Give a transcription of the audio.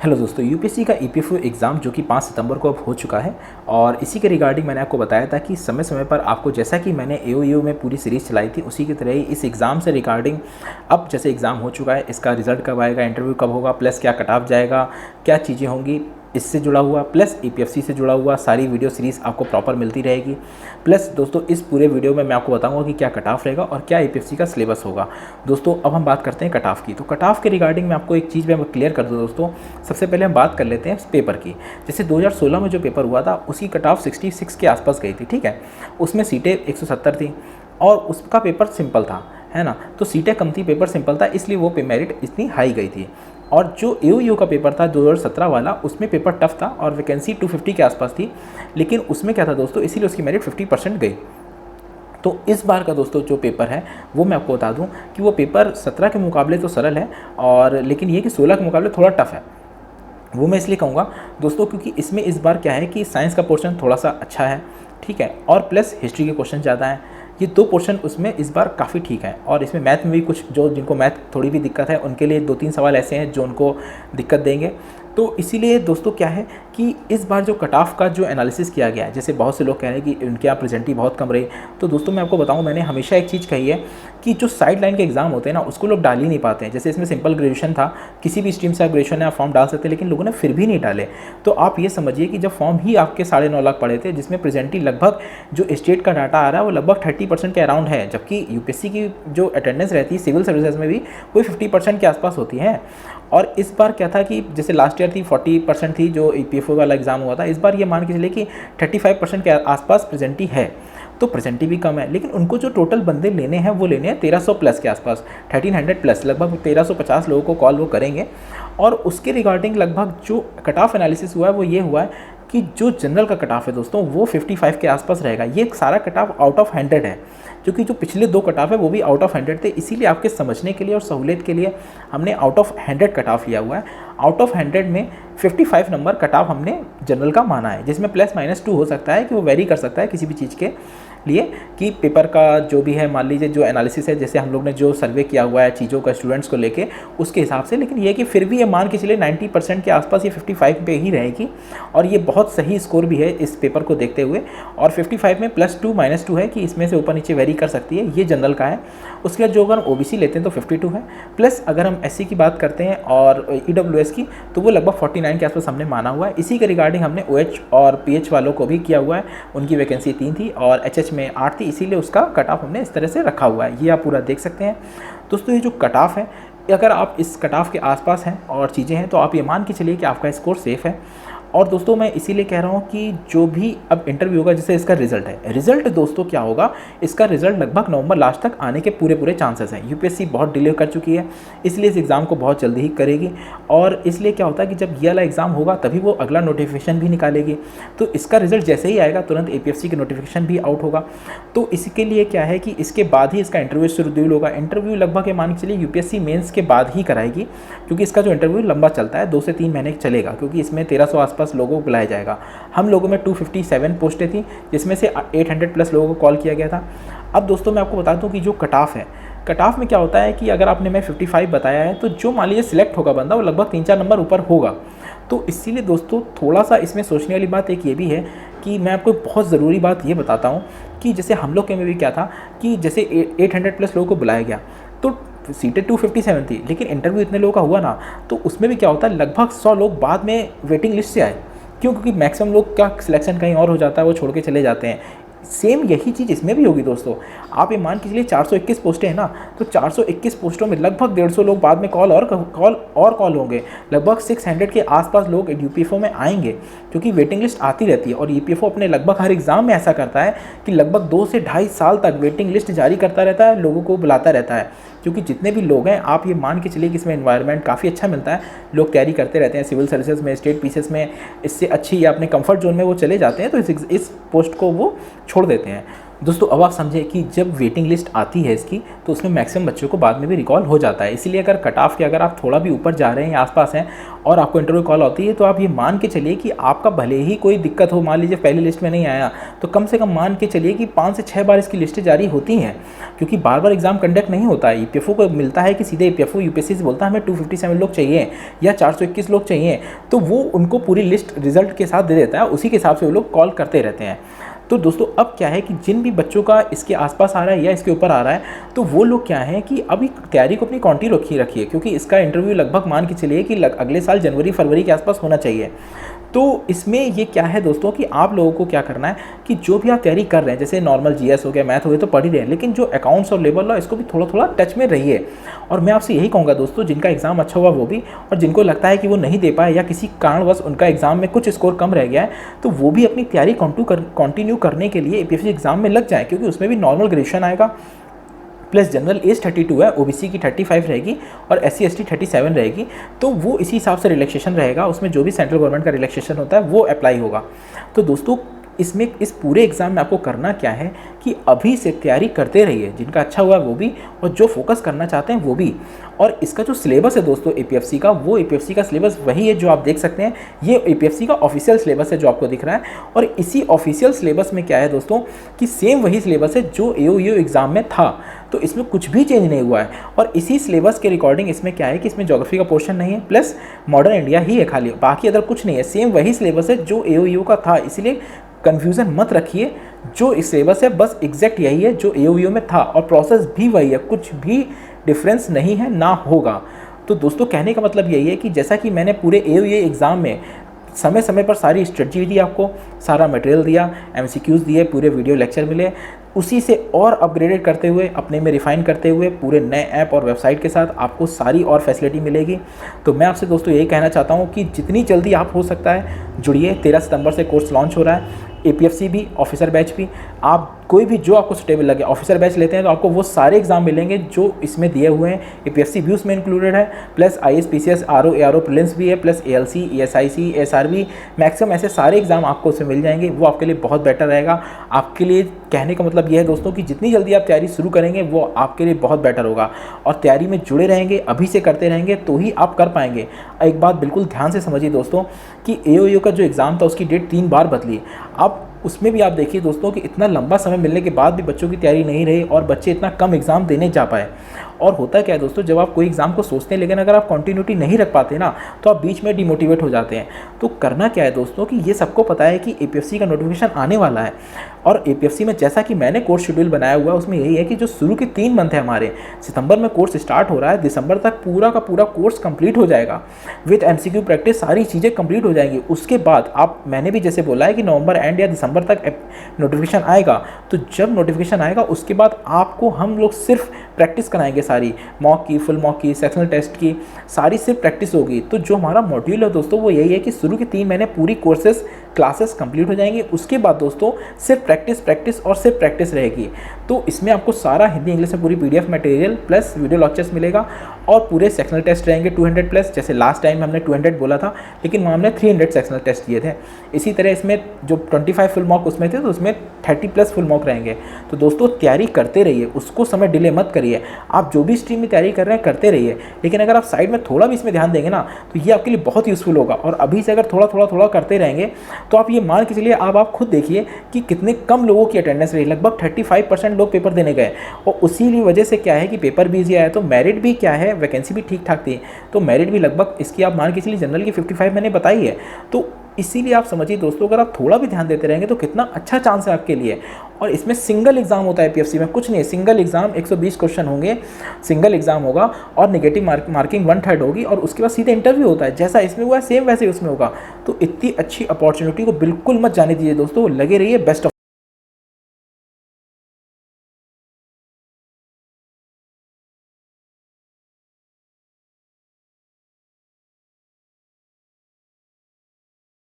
Hello दोस्तों, UPSC का EPFO exam जो कि 5 सितंबर को अब हो चुका है और इसी के रिगार्डिंग मैंने आपको बताया था कि समय समय पर आपको, जैसा कि मैंने एओयू में पूरी सीरीज़ चलाई थी, उसी की तरह ही इस एग्ज़ाम से रिगार्डिंग अब जैसे एग्ज़ाम हो चुका है, इसका रिजल्ट कब आएगा, इंटरव्यू कब होगा, प्लस क्या कट ऑफ जाएगा, क्या चीज़ें होंगी, इससे जुड़ा हुआ प्लस ईपीएफसी से जुड़ा हुआ सारी वीडियो सीरीज़ आपको प्रॉपर मिलती रहेगी। प्लस दोस्तों, इस पूरे वीडियो में मैं आपको बताऊंगा कि क्या कट ऑफ रहेगा और क्या ईपीएफसी का सिलेबस होगा। दोस्तों, अब हम बात करते हैं कट ऑफ की। तो कट ऑफ के रिगार्डिंग मैं आपको एक चीज़ मैं क्लियर कर दूँ दोस्तों। सबसे पहले हम बात कर लेते हैं पेपर की। जैसे 2016 में जो पेपर हुआ था उसकी कट ऑफ 66 के आसपास गई थी, ठीक है। उसमें सीटें 170 थी और उसका पेपर सिंपल था, है ना। तो सीटें कम थी, पेपर सिंपल था, इसलिए वो मेरिट इतनी हाई गई थी। और जो एओयू का पेपर था 2017 वाला, उसमें पेपर टफ था और वैकेंसी 250 के आसपास थी, लेकिन उसमें क्या था दोस्तों, इसीलिए उसकी मेरिट 50% गई। तो इस बार का दोस्तों जो पेपर है वो मैं आपको बता दूं कि वो पेपर 17 के मुकाबले तो सरल है, और लेकिन ये कि 16 के मुकाबले थोड़ा टफ है। वो मैं इसलिए कहूँगा दोस्तों क्योंकि इसमें इस बार क्या है कि साइंस का पोर्शन थोड़ा सा अच्छा है, ठीक है, और प्लस हिस्ट्री के क्वेश्चन ज़्यादा हैं। ये दो पोर्शन उसमें इस बार काफ़ी ठीक है। और इसमें मैथ में भी कुछ, जो जिनको मैथ थोड़ी भी दिक्कत है उनके लिए 2-3 सवाल ऐसे हैं जो उनको दिक्कत देंगे। तो इसीलिए दोस्तों क्या है कि इस बार जो कट ऑफ का जो एनालिसिस किया गया है, जैसे बहुत से लोग कह रहे हैं कि उनके यहाँ प्रेजेंटी बहुत कम रही, तो दोस्तों मैं आपको बताऊं, मैंने हमेशा एक चीज़ कही है कि जो साइड लाइन के एग्जाम होते हैं ना, उसको लोग डाल ही नहीं पाते हैं। जैसे इसमें सिंपल ग्रेजुएशन था, किसी भी स्ट्रीम से आप ग्रेजुएशन या फॉर्म डाल सकते हैं, लेकिन लोगों ने फिर भी नहीं डाले। तो आप ये समझिए कि जब फॉर्म ही आपके 9.5 लाख पड़े थे, जिसमें प्रेजेंटी लगभग जो स्टेट का डाटा आ रहा है वो लगभग 30% के अराउंड है, जबकि यूपीएससी की जो अटेंडेंस रहती है सिविल सर्विसेज में भी कोई 50% के आसपास होती है। और इस बार क्या था कि जैसे लास्ट ईयर थी 40% थी जो ईपीएफओ वाला एग्जाम हुआ था, इस बार ये मान के चलिए कि 35% के आसपास प्रेजेंटी है। तो प्रेजेंटी भी कम है, लेकिन उनको जो टोटल बंदे लेने हैं वो लेने हैं 1300 प्लस के आसपास, 1300 प्लस, लगभग 1350 लोगों को कॉल वो करेंगे। और उसके रिगार्डिंग लगभग जो कट ऑफ एनालिसिस हुआ है वो ये हुआ है कि जो जनरल का कट ऑफ है दोस्तों वो 55 के आसपास रहेगा। ये सारा कट ऑफ आउट ऑफ 100 है, क्योंकि जो पिछले 2 कट ऑफ है वो भी आउट ऑफ 100 थे। इसीलिए आपके समझने के लिए और सहूलियत के लिए हमने आउट ऑफ 100 कट ऑफ लिया हुआ है। आउट ऑफ 100 में 55 नंबर कट ऑफ हमने जनरल का माना है, जिसमें +-2 हो सकता है कि वो वेरी कर सकता है किसी भी चीज़ के लिए, कि पेपर का जो भी है, मान लीजिए जो एनालिसिस है, जैसे हम लोग ने जो सर्वे किया हुआ है चीज़ों का स्टूडेंट्स को लेके, उसके हिसाब से। लेकिन ये कि फिर भी ये मान के चलिए 90% के आसपास ये 55 पे ही रहेगी, और ये बहुत सही स्कोर भी है इस पेपर को देखते हुए। और 55 में +2 -2 है कि इसमें से ऊपर नीचे वेरी कर सकती है, ये जनरल का है। उसके बाद जो अगर ओबीसी लेते हैं तो 52 है, प्लस अगर हम एससी की बात करते हैं और ईडब्ल्यूएस की, तो वो लगभग 49 के आसपास हमने माना हुआ है। इसी के रिगार्डिंग हमने ओएच और पीएच वालों को भी किया हुआ है, उनकी वैकेंसी 3 थी और एचएच में 8 थी, इसीलिए उसका कट ऑफ हमने इस तरह से रखा हुआ है। ये आप पूरा देख सकते हैं दोस्तों। ये जो कट ऑफ है, अगर आप इस कट ऑफ के आसपास हैं और चीज़ें हैं, तो आप ये मान के चलिए कि आपका स्कोर सेफ़ है। और दोस्तों मैं इसीलिए कह रहा हूँ कि जो भी अब इंटरव्यू होगा, जैसे इसका रिजल्ट है, रिजल्ट दोस्तों क्या होगा, इसका रिजल्ट लगभग नवंबर लास्ट तक आने के पूरे चांसेस हैं। यूपीएससी बहुत डिले कर चुकी है, इसलिए इस एग्ज़ाम को बहुत जल्दी ही करेगी। और इसलिए क्या होता है कि जब ये वाला एग्ज़ाम होगा तभी वो अगला नोटिफिकेशन भी निकालेगी। तो इसका रिजल्ट जैसे ही आएगा तुरंत एपीएफसी की नोटिफिकेशन भी आउट होगा। तो इसके लिए क्या है कि इसके बाद ही इसका इंटरव्यू शेड्यूल होगा। इंटरव्यू लगभग मान के चलिए यूपीएससी मेंस के बाद ही कराएगी, क्योंकि इसका जो इंटरव्यू लंबा चलता है, 2 से 3 महीने चलेगा, क्योंकि इसमें 1300 आसपास लोगों को बुलाया जाएगा। हम लोगों में 257 पोस्टें थी, जिसमें से 800 प्लस लोगों को कॉल किया गया था। अब दोस्तों मैं आपको बता दूं कि जो कट ऑफ है, कट ऑफ में क्या होता है कि अगर आपने मैं 55 बताया है, तो जो मान लीजिए सिलेक्ट होगा बंदा वो लगभग 3-4 नंबर ऊपर होगा। तो इसीलिए दोस्तों थोड़ा सा इसमें सोचने वाली बात एक ये भी है कि मैं आपको बहुत ज़रूरी बात ये बताता हूँ कि जैसे हम लोग के में भी क्या था कि जैसे 800 प्लस लोगों को बुलाया गया, तो सीटें 257 थी, लेकिन इंटरव्यू इतने लोगों का हुआ ना, तो उसमें भी क्या होता है, लगभग 100 लोग बाद में वेटिंग लिस्ट से आए। क्यों? क्योंकि मैक्सिमम लोग का सिलेक्शन कहीं और हो जाता है, वो छोड़ के चले जाते हैं। सेम यही चीज़ इसमें भी होगी दोस्तों। आप ये मान के चलिए 421 पोस्टें हैं ना, तो 421 पोस्टों में लगभग 150 लोग बाद में कॉल होंगे। लगभग 600 के आसपास लोग यूपीएफओ में आएंगे, क्योंकि वेटिंग लिस्ट आती रहती है। और यूपीएफओ अपने लगभग हर एग्ज़ाम में ऐसा करता है कि लगभग 2 से 2.5 साल तक वेटिंग लिस्ट जारी करता रहता है, लोगों को बुलाता रहता है। क्योंकि जितने भी लोग हैं, आप ये मान के चलिए कि इसमें एनवायरनमेंट काफ़ी अच्छा मिलता है, लोग कैरी करते रहते हैं सिविल सर्विसेज में, स्टेट पीसेस में, इससे अच्छी या अपने कंफर्ट जोन में वो चले जाते हैं, तो इस पोस्ट को वो छोड़ देते हैं। दोस्तों अब आप समझे कि जब वेटिंग लिस्ट आती है इसकी तो उसमें मैक्सिमम बच्चों को बाद में भी रिकॉल हो जाता है। इसीलिए अगर कट ऑफ के अगर आप थोड़ा भी ऊपर जा रहे हैं या आसपास हैं और आपको इंटरव्यू कॉल होती है तो आप ये मान के चलिए कि आपका भले ही कोई दिक्कत हो, मान लीजिए पहली लिस्ट में नहीं आया, तो कम से कम मान के चलिए कि 5 से 6 बार इसकी लिस्टें जारी होती हैं, क्योंकि बार बार एग्जाम कंडक्ट नहीं होता है। ईपीएफओ को मिलता है कि सीधे ईपीएफओ यूपीएससी से बोलता है हमें 257 लोग चाहिए या 421 लोग चाहिए, तो वो उनको पूरी लिस्ट रिजल्ट के साथ दे देता है, उसी के हिसाब से वो लोग कॉल करते रहते हैं। तो दोस्तों अब क्या है कि जिन भी बच्चों का इसके आसपास आ रहा है या इसके ऊपर आ रहा है, तो वो लोग क्या है कि अभी तैयारी को अपनी कंटिन्यू रखिए, क्योंकि इसका इंटरव्यू लगभग मान के चलिए कि अगले साल जनवरी फरवरी के आसपास होना चाहिए। तो इसमें ये क्या है दोस्तों कि आप लोगों को क्या करना है कि जो भी आप तैयारी कर रहे हैं, जैसे नॉर्मल जीएस हो गया, मैथ हो गया, तो पढ़ ही रहे हैं, लेकिन जो अकाउंट्स और लेबर लॉ इसको भी थोड़ा थोड़ा टच में रहिए। और मैं आपसे यही कहूँगा दोस्तों, जिनका एग्ज़ाम अच्छा हुआ वो भी, और जिनको लगता है कि वो नहीं दे पाए या किसी कारणवश उनका एग्ज़ाम में कुछ स्कोर कम रह गया है, तो वो भी अपनी तैयारी कंटिन्यू करने के लिए यूपीएससी एग्ज़ाम में लग जाए, क्योंकि उसमें भी नॉर्मल ग्रेजुएशन आएगा, प्लस जनरल एज 32 है, ओबीसी की 35 रहेगी और एससी एसटी 37 रहेगी, तो वो इसी हिसाब से रिलैक्सेशन रहेगा, उसमें जो भी सेंट्रल गवर्नमेंट का रिलैक्सेशन होता है वो अप्लाई होगा। तो दोस्तों इसमें इस पूरे एग्ज़ाम में आपको करना क्या है कि अभी से तैयारी करते रहिए, जिनका अच्छा हुआ वो भी और जो फोकस करना चाहते हैं वो भी। और इसका जो सिलेबस है दोस्तों एपीएफसी का, वो एपीएफसी का सिलेबस वही है जो आप देख सकते हैं, ये एपीएफसी का ऑफिशियल सिलेबस है जो आपको दिख रहा है। और इसी ऑफिशियल सिलेबस में क्या है दोस्तों कि सेम वही सिलेबस है जो एओयू एग्ज़ाम में था, तो इसमें कुछ भी चेंज नहीं हुआ है। और इसी सिलेबस के रिकॉर्डिंग इसमें क्या है कि इसमें ज्योग्राफी का पोर्शन नहीं है, प्लस मॉडर्न इंडिया ही है खाली, बाकी अदर कुछ नहीं है, सेम वही सिलेबस है जो एओयू का था। इसलिए कन्फ्यूज़न मत रखिए, जो इस सिलेबस है बस एग्जैक्ट यही है जो एओयू में था, और प्रोसेस भी वही है, कुछ भी डिफरेंस नहीं है, ना होगा। तो दोस्तों कहने का मतलब यही है कि जैसा कि मैंने पूरे एओयू एग्ज़ाम में समय समय पर सारी स्ट्रेटजी दी, आपको सारा मटेरियल दिया, एमसीक्यूज़ दिए, पूरे वीडियो लेक्चर मिले, उसी से और अपग्रेडेड करते हुए, अपने में रिफ़ाइन करते हुए, पूरे नए ऐप और वेबसाइट के साथ आपको सारी और फैसिलिटी मिलेगी। तो मैं आपसे दोस्तों यही कहना चाहता हूँ कि जितनी जल्दी आप हो सकता है जुड़िए। 13 सितंबर से कोर्स लॉन्च हो रहा है, एपीएफसी भी, ऑफिसर बैच भी। आप कोई भी जो आपको सुटेबल लगे, ऑफिसर बैच लेते हैं तो आपको वो सारे एग्जाम मिलेंगे जो इसमें दिए हुए हैं, एपीएफसी भी उसमें इंक्लूडेड है, plus IAS PCS RO ARO prelims भी है, plus ALC ESIC SRB, maximum ऐसे सारे एग्जाम आपको उसमें मिल जाएंगे। वो आपके लिए बहुत बेटर रहेगा। आपके लिए कहने का मतलब यह है दोस्तों कि जितनी जल्दी आप तैयारी शुरू करेंगे वो आपके लिए बहुत बेटर होगा, और तैयारी में जुड़े रहेंगे, अभी से करते रहेंगे तो ही आप कर पाएंगे। एक बात बिल्कुल ध्यान से समझिए दोस्तों कि एओयू का जो एग्ज़ाम था उसकी डेट 3 बार बदली। अब उसमें भी आप देखिए दोस्तों कि इतना लंबा समय मिलने के बाद भी बच्चों की तैयारी नहीं रही और बच्चे इतना कम एग्ज़ाम देने जा पाए। और होता क्या है दोस्तों, जब आप कोई एग्ज़ाम को सोचते हैं लेकिन अगर आप कंटिन्यूटी नहीं रख पाते ना, तो आप बीच में डिमोटिवेट हो जाते हैं। तो करना क्या है दोस्तों कि ये सबको पता है कि एपीएफसी का नोटिफिकेशन आने वाला है, और एपीएफसी में जैसा कि मैंने कोर्स शेड्यूल बनाया हुआ है उसमें यही है कि जो शुरू के 3 मंथ है हमारे, सितंबर में कोर्स स्टार्ट हो रहा है, दिसंबर तक पूरा का पूरा कोर्स कंप्लीट हो जाएगा विद एमसीक्यू प्रैक्टिस, सारी चीज़ें कंप्लीट हो जाएंगी। उसके बाद आप, मैंने भी जैसे बोला है कि नवंबर एंड या दिसंबर तक नोटिफिकेशन आएगा, तो जब नोटिफिकेशन आएगा उसके बाद आपको हम लोग सिर्फ प्रैक्टिस कराएंगे, सारी मॉक की, फुल मॉक की, सेक्शनल टेस्ट की, सारी सिर्फ प्रैक्टिस होगी। तो जो हमारा मॉड्यूल है दोस्तों वो यही है कि शुरू के 3 महीने पूरी कोर्सेज क्लासेस कंप्लीट हो जाएंगी, उसके बाद दोस्तों सिर्फ प्रैक्टिस प्रैक्टिस और सिर्फ प्रैक्टिस रहेगी। तो इसमें आपको सारा हिंदी इंग्लिश में पूरी PDF material plus video lectures मिलेगा, और पूरे सेक्शनल टेस्ट रहेंगे 200 प्लस। जैसे लास्ट टाइम हमने 200 बोला था, लेकिन वहाँ हमने 300 सेक्शनल टेस्ट दिए थे। इसी तरह इसमें जो 25 फुल मॉक उसमें थे, तो उसमें 30 प्लस फुल मॉक रहेंगे। तो दोस्तों तैयारी करते रहिए, उसको समय डिले मत करिए। आप जो भी स्ट्रीम में तैयारी कर रहे हैं करते रहिए, लेकिन अगर आप साइड में थोड़ा भी इसमें ध्यान देंगे ना, तो ये आपके लिए बहुत यूज़फुल होगा। और अभी से अगर थोड़ा थोड़ा थोड़ा करते रहेंगे तो आप ये मान के चलिए, आप खुद देखिए कि कितने कम लोगों की अटेंडेंस रही, लगभग 35% लोग पेपर देने गए। और उसी वजह से क्या है कि पेपर भी ईजी आया, तो मेरिट भी क्या है, वैकेंसी भी ठीक ठाक थी, तो मेरिट भी लगभग इसकी आप मान के चलिए जनरल की 55 मैंने बताई है। तो इसीलिए आप समझिए दोस्तों, अगर आप थोड़ा भी ध्यान देते रहेंगे तो कितना अच्छा चांस है आपके लिए। और इसमें सिंगल एग्जाम होता है पीएफसी में, कुछ नहीं है, सिंगल एग्जाम 120 क्वेश्चन होंगे, सिंगल एग्जाम होगा, और नेगेटिव मार्किंग 1/3 होगी, और उसके बाद सीधे इंटरव्यू होता है। जैसा इसमें हुआ है सेम वैसे ही उसमें होगा। तो इतनी अच्छी अपॉर्चुनिटी को बिल्कुल मत जाने दीजिए दोस्तों, लगे रहिए। Best of